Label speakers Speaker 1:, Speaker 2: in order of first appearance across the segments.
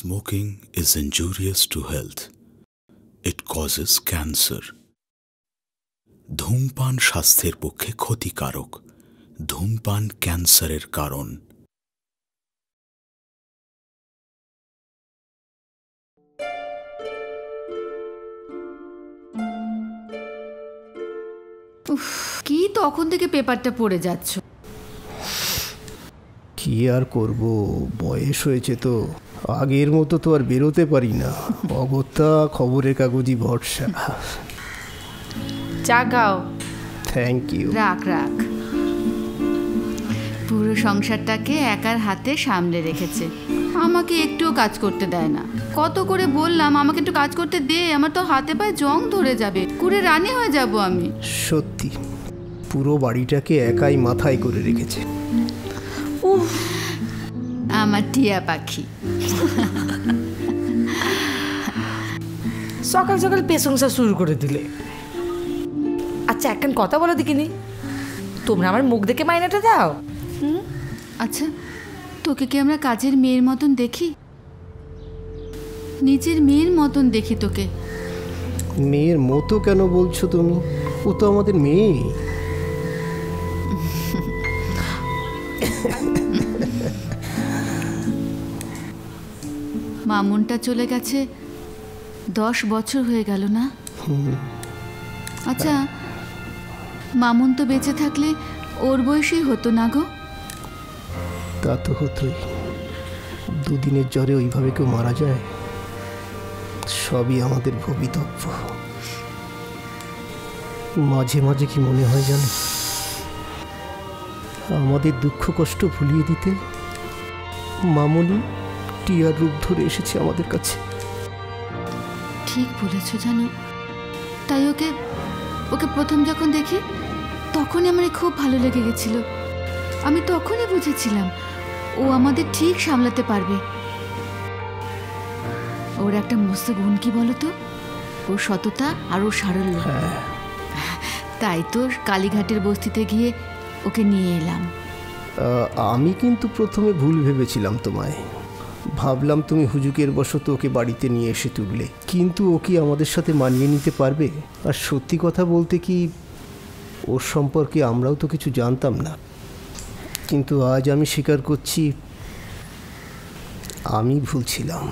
Speaker 1: Smoking is injurious to health. It causes cancer. ধূমপান স্বাস্থ্যের পক্ষে ক্ষতিকারক। ধূমপান ক্যান্সারের কারণ।
Speaker 2: কি তখন থেকে পেপারটা পড়ে যাচ্ছ?
Speaker 3: কি আর করব, বয়স হয়েছে তো, আগের মতো তো আর বেরোতে পারি না। অগত্যা খবরের কাগজই ভরসা।
Speaker 2: চা খাও।
Speaker 3: Thank you.
Speaker 2: রাখ রাখ। পুরো সংসারটাকে একার হাতে সামলে রেখেছে, আমাকে একটুও কাজ করতে দেয় না। কত করে বললাম আমাকে একটু কাজ করতে দে, আমার তো হাতে পায়ে জং ধরে যাবে, কুড়ে রানী হয়ে যাব আমি।
Speaker 3: সত্যি পুরো বাড়িটাকে একাই মাথায় করে রেখেছে।
Speaker 2: উফ, আমার টিয়া পাখি।
Speaker 4: সকাল সকাল প্রশংসা শুরু করে দিলে। আচ্ছা এখন কথা বলো দেখিনি, তোমরা আমার মুখ দেখে মাইনেটা দাও।
Speaker 2: আচ্ছা, তোকে কি আমরা কাজের মেয়ের মতন দেখি? নিজের মেয়ের মতন দেখি তোকে।
Speaker 3: মেয়ের মতো কেন বলছো তুমি? ও তো আমাদের মেয়ে।
Speaker 2: মামুনটা চলে গেছে 10 বছর হয়ে গেল না? আচ্ছা, মামুন তো বেঁচে থাকলে ওর বয়সই হতো না গো?
Speaker 3: তা তো হতোই। দুদিনের জ্বরে ওইভাবে কেউ মারা যায়? সবই আমাদের ভবিতব্য। মাঝে মাঝে কি মনে হয় জানো, আমাদের দুঃখ কষ্ট ভুলিয়ে দিতে মামুনি টিয়ার রূপ ধরে এসেছে আমাদের কাছে।
Speaker 2: ঠিক বলেছ জানো, তাই ওকে প্রথম যখন দেখি তখনই আমার খুব ভালো লেগে গেছিল। আমি তখনই বুঝেছিলাম ও আমাদের ঠিক সামলাতে পারবে। ওর একটা মস্ত গুণ কি বলতো, ওর সততা আর ওর সারল্য। তাই তো কালীঘাটের বস্তিতে গিয়ে ওকে নিয়ে এলাম।
Speaker 3: আমি কিন্তু প্রথমে ভুল ভেবেছিলাম তোমায়। ভাবলাম তুমি হুজুকের বশত ওকে বাড়িতে নিয়ে এসে তুললে, কিন্তু ও কি আমাদের সাথে মানিয়ে নিতে পারবে? আর সত্যি কথা বলতে কি, ওর সম্পর্কে আমরাও তো কিছু জানতাম না। কিন্তু আজ আমি স্বীকার করছি, আমি ভুল ছিলাম।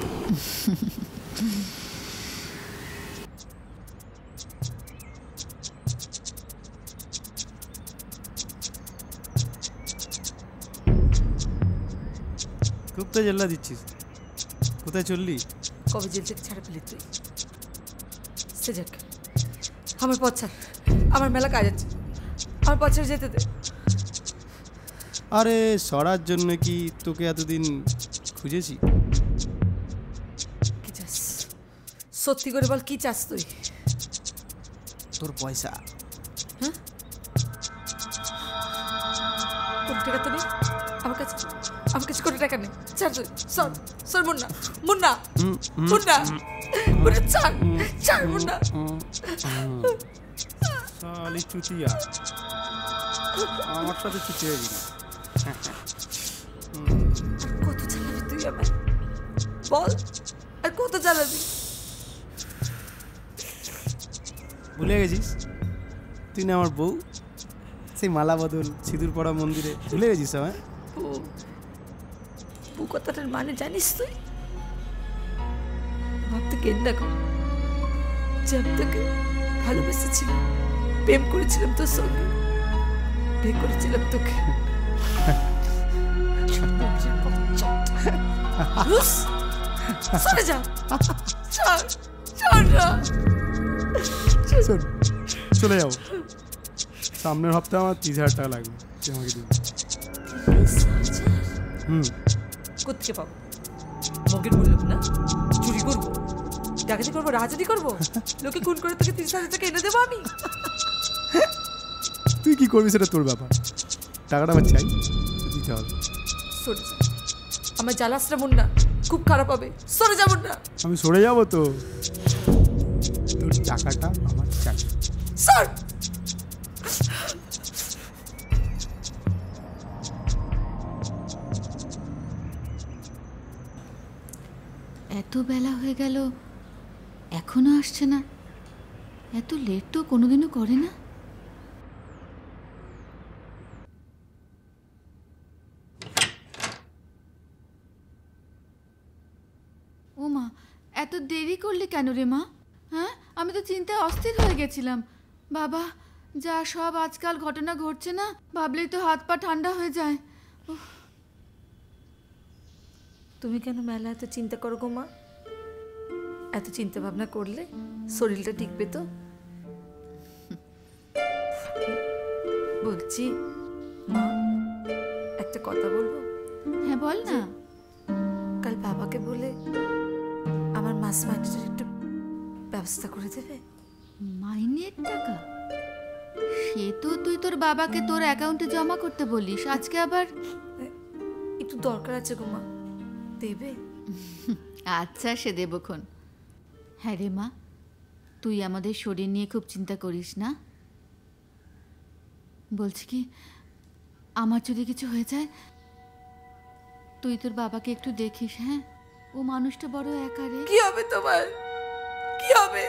Speaker 5: খুব তো জেল্লা দিচ্ছিস, কোথায় চললি?
Speaker 4: কবে জেল থেকে ছাড়া পেলি তুই? সে যাক, আমার পথ ছাড়, আমার মেলা কাজ আছে, আমার পথ ছেড়ে যেতে দে।
Speaker 5: আরে সরার জন্য কি তোকে এতদিন খুঁজেছি?
Speaker 4: কি চাস সত্যি করে বল, কি চাস তুই?
Speaker 5: তোর পয়সা।
Speaker 4: হ্যাঁ, কোন টাকা তো নেই আমার কাছে, আমার কাছে কোনো টাকা নেই। ছাড় তুই, সর সর। মুন্না মুন্না মুন্না মুন্না, ছাড় ছাড় মুন্না।
Speaker 5: শালি চুতিয়া, আমার সাথে চুতিয়া দিবি?
Speaker 4: কত চালাবি তুই আমার? বল, আর কত চালাবি?
Speaker 5: ভুলে গেছিস তুই না আমার বউ? সেই মালা বদল সিঁদুর পড়া মন্দিরে ভুলে গেছিস? হ্যাঁ,
Speaker 4: বউ কথাটার মানে জানিস তুই? ভাবতে কেন্দ্র কর যে আমি তোকে ভালোবেসেছিলাম, প্রেম করেছিলাম তোর সঙ্গে, বিয়ে করেছিলাম তোকে। সরে যা, ছাড় ছাড় না।
Speaker 5: শোন, চলে যাবো। সামনের সপ্তাহে আমার 30,000 টাকা লাগবে, তুই আমাকে দিবি।
Speaker 4: কোথেকে পাবো? মগের মূল্য না, চুরি করবো, ডাকাতি করবো, রাজনীতি করবো, লোকে খুন করে তোকে 30,000 টাকা এনে দেবো আমি?
Speaker 5: তুই কি করবি সেটা তোর ব্যাপার, টাকাটা আমার চাই, দিতে হবে।
Speaker 4: সরে যা, আমার জ্বালাসটা মুন্না, খুব খারাপ হবে। সরে যাবো না।
Speaker 5: আমি সরে যাবো তো, তোর টাকাটা আমার চাই।
Speaker 4: সর।
Speaker 2: এত বেলা হয়ে গেল, এখনো আসছে না। এত লেট তো কোনোদিনও করে না। ও মা, এত দেরি করলি কেন রে মা? হ্যাঁ, আমি তো চিন্তায় অস্থির হয়ে গেছিলাম। বাবা, যা সব আজকাল ঘটনা ঘটছে না, ভাবলেই তো হাত পা ঠান্ডা হয়ে যায়।
Speaker 4: তুমি কেন মেলা এত চিন্তা করো গো মা? এত চিন্তা ভাবনা করলে শরীরটা টিকবে তো? বলছি মা, একটা কথা বলবো?
Speaker 2: হ্যাঁ বল না।
Speaker 4: কাল বাবাকে বলে আমার মাস মাইনেটার একটু ব্যবস্থা করে দেবে।
Speaker 2: মাইনের টাকা? সে তো তুই তোর বাবাকে তোর অ্যাকাউন্টে জমা করতে বলিস, আজকে আবার?
Speaker 4: একটু দরকার আছে গো মা, দেবে?
Speaker 2: আচ্ছা, সে দেবক্ষণ। হ্যাঁ রে মা, তুই আমাদের শরীর নিয়ে খুব চিন্তা করিস না। বলছি কি, আমার যদি কিছু হয়ে যায়, তুই তোর বাবাকে একটু দেখিস। হ্যাঁ, ও মানুষটা বড় একা রে।
Speaker 4: কি হবে তোমার? কি হবে?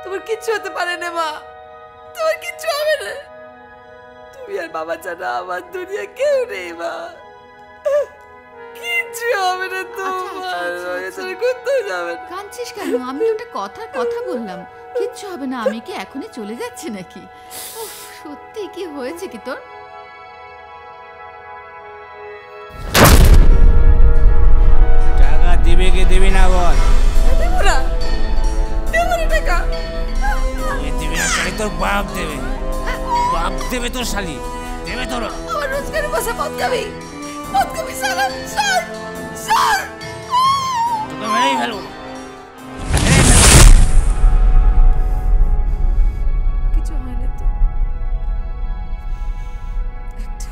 Speaker 4: তোমার কিচ্ছু হতে পারে না মা, তোমার কিচ্ছু হবে না। তুমি আর বাবা ছাড়া আমার দুনিয়া কেউ নেই মা। কিচ্ছু হবে না তোমার, কোথাও যাবে না।
Speaker 2: কাঁদছিস কেন? আমি তো একটা কথা বললাম, কিচ্ছু হবে না। আমি কি এখনই চলে যাচ্ছি নাকি? সত্যি কি হয়েছে কি তোর?
Speaker 6: টাকা দেবে কি দেবে না বল?
Speaker 4: দেবো না, দেবো না টাকা।
Speaker 6: দেবে না শালি, তোর বাপ দেবে। বাপ দেবে তোর শালি, দেবে তোর।
Speaker 4: আমার রোজগারের পয়সা মদ খাবি, মদ খাবি সারা। সর সর,
Speaker 6: তোকে মেরেই ফেলবো।
Speaker 4: কিছু হয় না তো? একটা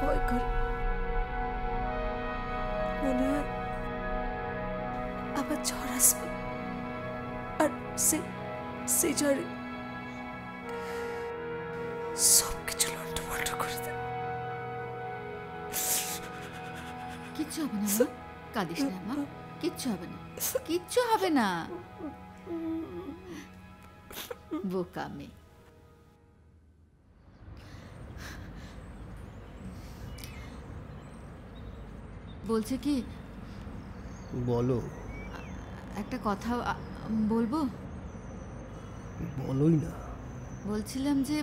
Speaker 4: ভয় করে, মনে হয় আবার ঝড় আসবে, আর সেই ঝড়ে সবকিছু লন্ডভন্ড করে দেবে।
Speaker 2: কিচ্ছু হবে না মা, কাঁদিস না মা, কিচ্ছু হবে না, কিচ্ছু হবে না। বোকা মেয়ে। বলছে কি,
Speaker 3: বলো।
Speaker 2: একটা কথা বলবো?
Speaker 3: বলোই না।
Speaker 2: বলছিলাম যে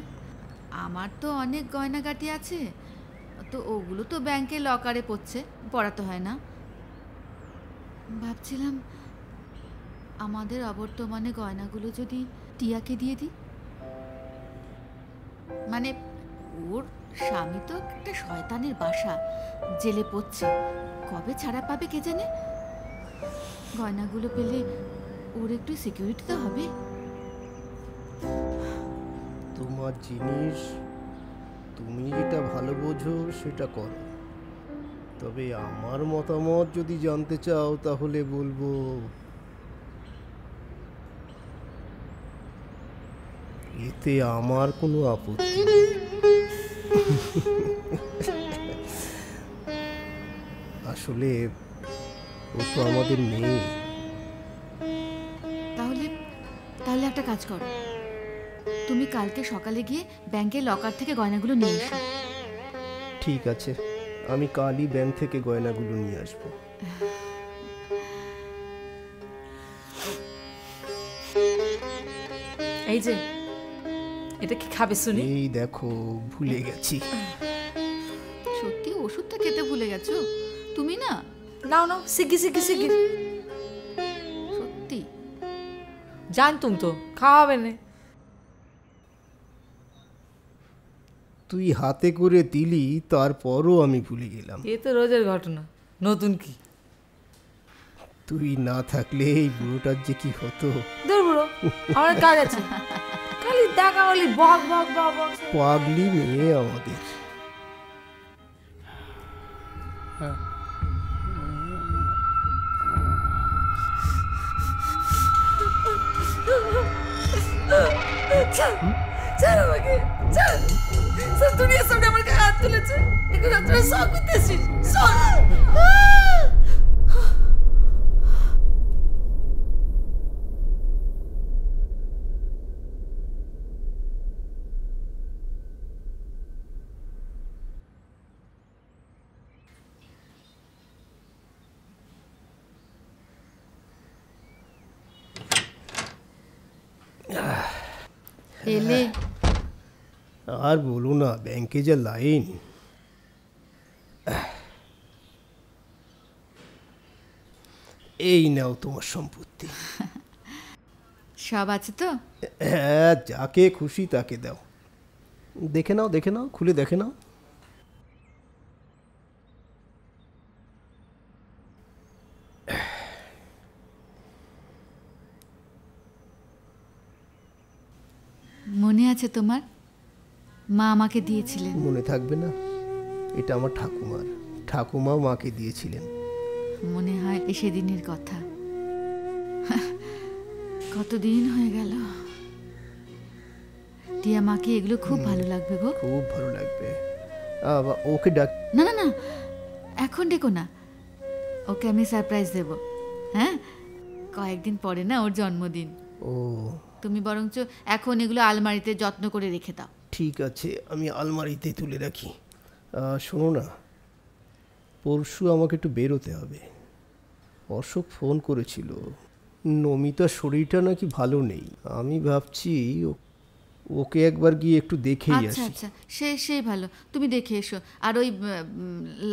Speaker 2: আমার তো অনেক গয়নাগাটি আছে, তো ওগুলো তো ব্যাংকে লকারে পড়ছে, পড়াতে হয় না। ভাবছিলাম আমাদের অবর্তমানে গয়নাগুলো যদি টিয়াকে দিয়ে দিই। মানে ওর স্বামী তো একটা শয়তানের বাসা, জেলে পড়ছে, কবে ছাড়া পাবে কে জানে। গয়নাগুলো পেলে ওর একটু সিকিউরিটি তো হবে।
Speaker 3: তোমার জিনিস, তুমি যেটা ভালো বোঝো সেটা করো। তবে আমার মতামত যদি জানতে চাও তাহলে বলবো, এতে আমার কোনো আপত্তি নেই। আসলে ও তো আমাদের মেয়ে।
Speaker 2: তাহলে একটা কাজ করো, তুমি কালকে সকালে গিয়ে ব্যাংকের লকার থেকে গয়নাগুলো নিয়ে এসো।
Speaker 3: ঠিক আছে, আমি কালই ব্যাংক থেকে গয়নাগুলো নিয়ে আসবো।
Speaker 4: এই যে, এটা কি খাবে শুনি?
Speaker 3: এই দেখো, ভুলে গেছি।
Speaker 2: সত্যি ওষুধটা খেতে ভুলে গেছো তুমি? না
Speaker 4: নাও নাও, শিগগির শিগগির শিগগির।
Speaker 2: সত্যি
Speaker 4: জানতুম তো খাওয়াবে না।
Speaker 3: তুই হাতে করে দিলি, তারপরও আমি ভুলে গেলাম।
Speaker 4: এ তো রোজের ঘটনা, নতুন কি?
Speaker 3: তুই না থাকলে এই বুড়োটার যে কি হতো।
Speaker 4: দূর বুড়ো, আমার কাজ আছে। খালি দেখা বলি বক বক বক বক।
Speaker 3: পাগলি মেয়ে আমাদের।
Speaker 4: ছাড় আমাকে, ছাড়। সব দুনিয়ার সামনে আমার গায়ে হাত তুলেছে, এখন আপনারা সব করতেছিস। সর।
Speaker 2: এলে
Speaker 3: আর বলো না, ব্যাংকে যা লাইন। এই নাও তোমার সম্পত্তি।
Speaker 2: সব আছে তো?
Speaker 3: হ্যাঁ, যাকে খুশি তাকে দাও। দেখে নাও, দেখে নাও, খুলে দেখে নাও।
Speaker 2: মনে আছে তোমার? মা আমাকে দিয়েছিলেন।
Speaker 3: মনে থাকবে না? এটা আমার ঠাকুমার। ঠাকুমাও মাকে দিয়েছিলেন।
Speaker 2: মনে হয় সেদিনের কথা। কতদিন হয়ে গেল। টিয়া মাকে এগুলো খুব ভালো লাগবে গো।
Speaker 3: খুব ভালো লাগবে। ওকে ডাক।
Speaker 2: না না না, এখন ডেকো না। ওকে আমি সারপ্রাইজ দেব। হ্যাঁ, কয়েকদিন পরে না ওর জন্মদিন।
Speaker 3: ও,
Speaker 2: তুমি বরঞ্চ এখন এগুলো আলমারিতে যত্ন করে রেখে দাও।
Speaker 3: ঠিক আছে, আমি আলমারিতে তুলে রাখি। শোনো না, পরশু আমাকে একটু বেরোতে হবে। অশোক ফোন করেছিল, নমিতার শরীরটা নাকি ভালো নেই। আমি ভাবছি ওকে একবার গিয়ে একটু দেখেই
Speaker 2: আচ্ছা
Speaker 3: আসি।
Speaker 2: আচ্ছা, সেই ভালো, তুমি দেখে এসো। আর ওই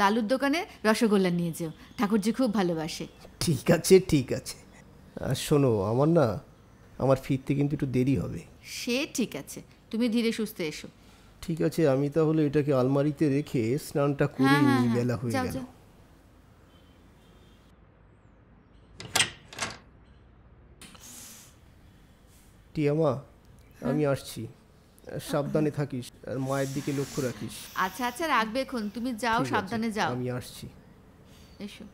Speaker 2: লালুর দোকানে রসগোল্লা নিয়ে যেও, ঠাকুরজি খুব ভালোবাসে।
Speaker 3: ঠিক আছে, ঠিক আছে। আর শোনো, আমার ফিরতে কিন্তু একটু দেরি হবে।
Speaker 2: সে ঠিক আছে, তুমি ধীরে সুস্থে এসো।
Speaker 3: ঠিক আছে, আমি তাহলে এটাকে আলমারিতে রেখে স্নানটা করে নিই, বেলা হয়ে
Speaker 2: যাও
Speaker 3: গেল।
Speaker 2: যাও।
Speaker 3: টিয়া মা, আমি আসছি। সাবধানে থাকিস আর মায়ের দিকে লক্ষ্য রাখিস।
Speaker 2: আচ্ছা আচ্ছা, রাখবে এখন, তুমি যাও,
Speaker 3: ঠিক আছে,
Speaker 2: সাবধানে যাও।
Speaker 3: আমি আসছি।
Speaker 2: এসো।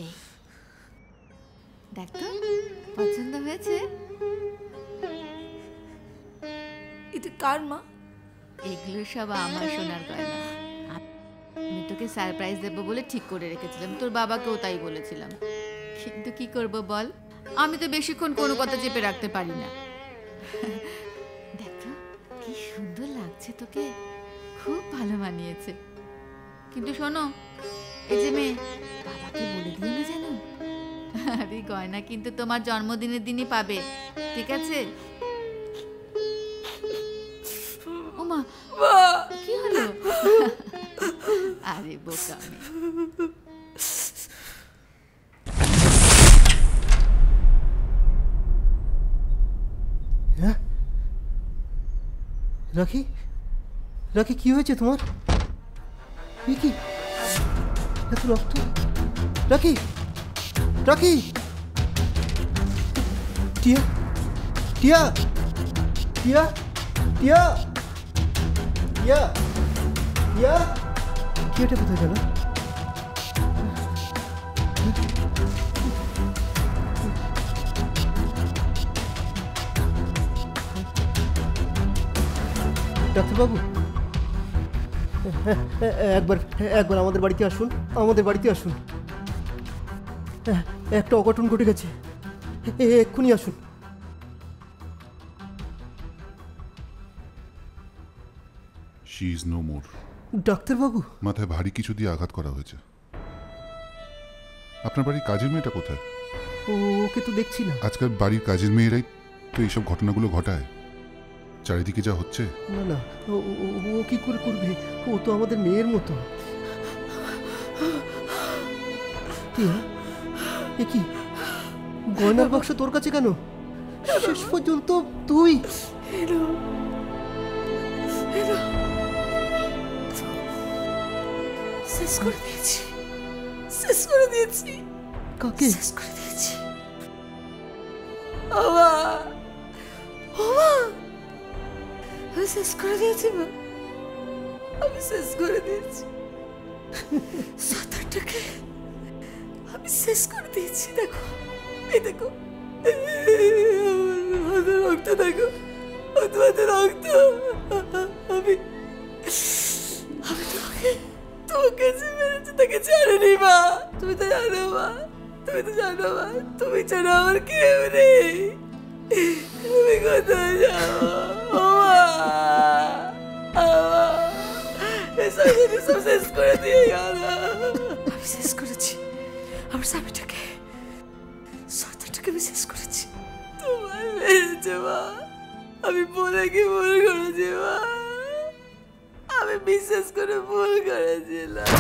Speaker 2: এই দেখ তো, পছন্দ হয়েছে?
Speaker 4: এটা কার মা?
Speaker 2: এগুলো সব আমার সোনার গয়না। আমি তোকে সারপ্রাইজ দেবো বলে ঠিক করে রেখেছিলাম, তোর বাবাকেও তাই বলেছিলাম। কিন্তু কি করব বল, আমি তো বেশিক্ষণ কোনো কথা চেপে রাখতে পারি না। দেখ তো কি সুন্দর লাগছে তোকে, খুব ভালো মানিয়েছে। কিন্তু শোনো, এই যে মেয়ে, বাবাকে বলে দিও না যেন। আরে গয়না কিন্তু তোমার জন্মদিনের দিনই পাবে, ঠিক আছে? ওমা, কি হলো? আরে বোকা মেয়ে।
Speaker 3: হ্যাঁ, রাখি, রাখি, কি হয়েছে তোমার? কি এত রক্ত? রাখি, রাখি, টিয়া, টিয়া, টিয়া, টিয়া, টিয়া, টিয়া, টিয়াটা কোথায় গেল? ডাক্তারবাবু, একবার আমাদের বাড়িতে আসুন, আমাদের বাড়িতে আসুন। একটা অঘটন ঘটে গেছে, এক্ষুনি আসুন।
Speaker 7: She is no more.
Speaker 3: ডাক্তারবাবু,
Speaker 7: মাথায় ভারী কিছু দিয়ে আঘাত করা হয়েছে। আপনার বাড়ির কাজের মেয়েটা কোথায়?
Speaker 3: ওকে তো দেখছি না।
Speaker 7: আজকাল বাড়ির কাজের মেয়েরাই তো এইসব ঘটনাগুলো ঘটায়। চারিদিকে যা হচ্ছে।
Speaker 3: না না, ও কি করে করবে? ও তো আমাদের মেয়ের মতো। এ কি, গয়নার বাক্স তোর কাছে কেন? শেষ পর্যন্ত তুই।
Speaker 4: শেষ করে দিয়েছি, শেষ করে দিয়েছি।
Speaker 3: কাকে?
Speaker 4: শেষ করে দিয়েছি। বাবা, বাবা, আমি শেষ করে দিয়েছি মা, আমি শেষ করে দিয়েছি। 7-8টাকে আমি শেষ করে দিয়েছি। দেখো, এই দেখো, হাতে রক্ত, দেখো, হাতে রক্ত। আমি তোমাকে যে মেরেছি থেকে ছাড়েনি মা। তুমি তো জানো মা, তুমি তো জানো মা, তুমি ছাড়া আমার কেউ নেই। তুমি কোথায় যাও ও মা? এসব শেষ করে দিয়ে গেল। আমি শেষ করেছি আমার স্বামীটাকে, সত্যটাকে আমি শেষ করেছি। তোমায় মেরেছে মা, আমি বলে কি ভুল করেছি মা? আমি বিশ্বাস করে ভুল করেছিলাম।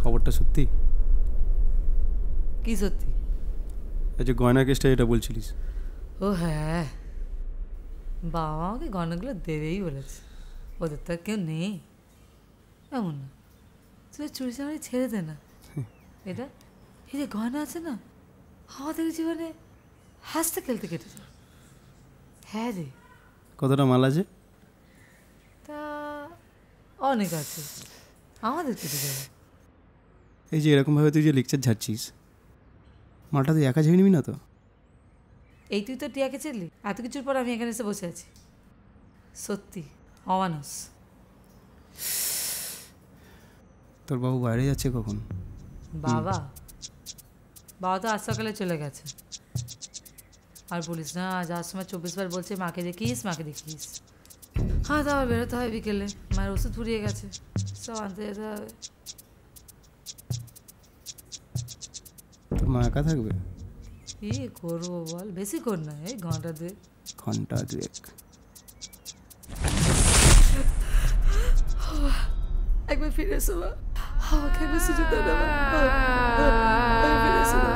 Speaker 5: খবরটা সত্যি?
Speaker 4: কি সত্যি?
Speaker 5: আচ্ছা, গয়না কেসটা এটা বলছিলিস?
Speaker 4: ও হ্যাঁ, বাবা আমাকে গয়নাগুলো দেবেই বলেছে, ওদের তো কেউ নেই। এমন না, তুই চুরি চামারি ছেড়ে দে না। এটা এই যে গয়না আছে না, আমাদের জীবনে হাসতে খেলতে কেটে যায়। হ্যাঁ রে।
Speaker 5: কতটা মাল আছে?
Speaker 4: তা অনেক আছে, আমাদের কেটে যাবে।
Speaker 5: এই যে এরকমভাবে তুই যে লেকচার ঝাড়ছিস, মালটা তুই একা ঝেড়ে নিবি না তো?
Speaker 4: এই তুই তো টিয়াকে চেলি, এত কিছুর পর আমি এখানে এসে বসে আছি। সত্যি অমানুষ।
Speaker 5: তোর বাবু বাইরে যাচ্ছে কখন?
Speaker 4: বাবা বাবা তো আজ সকালে চলে গেছে। আর বলিস না, যাওয়ার সময় 24 বার বলছে মাকে দেখিস, মাকে দেখিস। হ্যাঁ, তো আবার বেরোতে হয় বিকেলে, মায়ের ওষুধ ফুরিয়ে গেছে, সব আনতে যেতে হবে।
Speaker 5: তোর মা একা থাকবে?
Speaker 4: কি করবো বল, বেশি কর না, এই ঘন্টা দুয়েক।
Speaker 5: ঘন্টা দুয়েক?
Speaker 4: একবার ফিরে এসো মা, আমাকে একবার সুযোগ দাও না মা। ফিরে এসো না।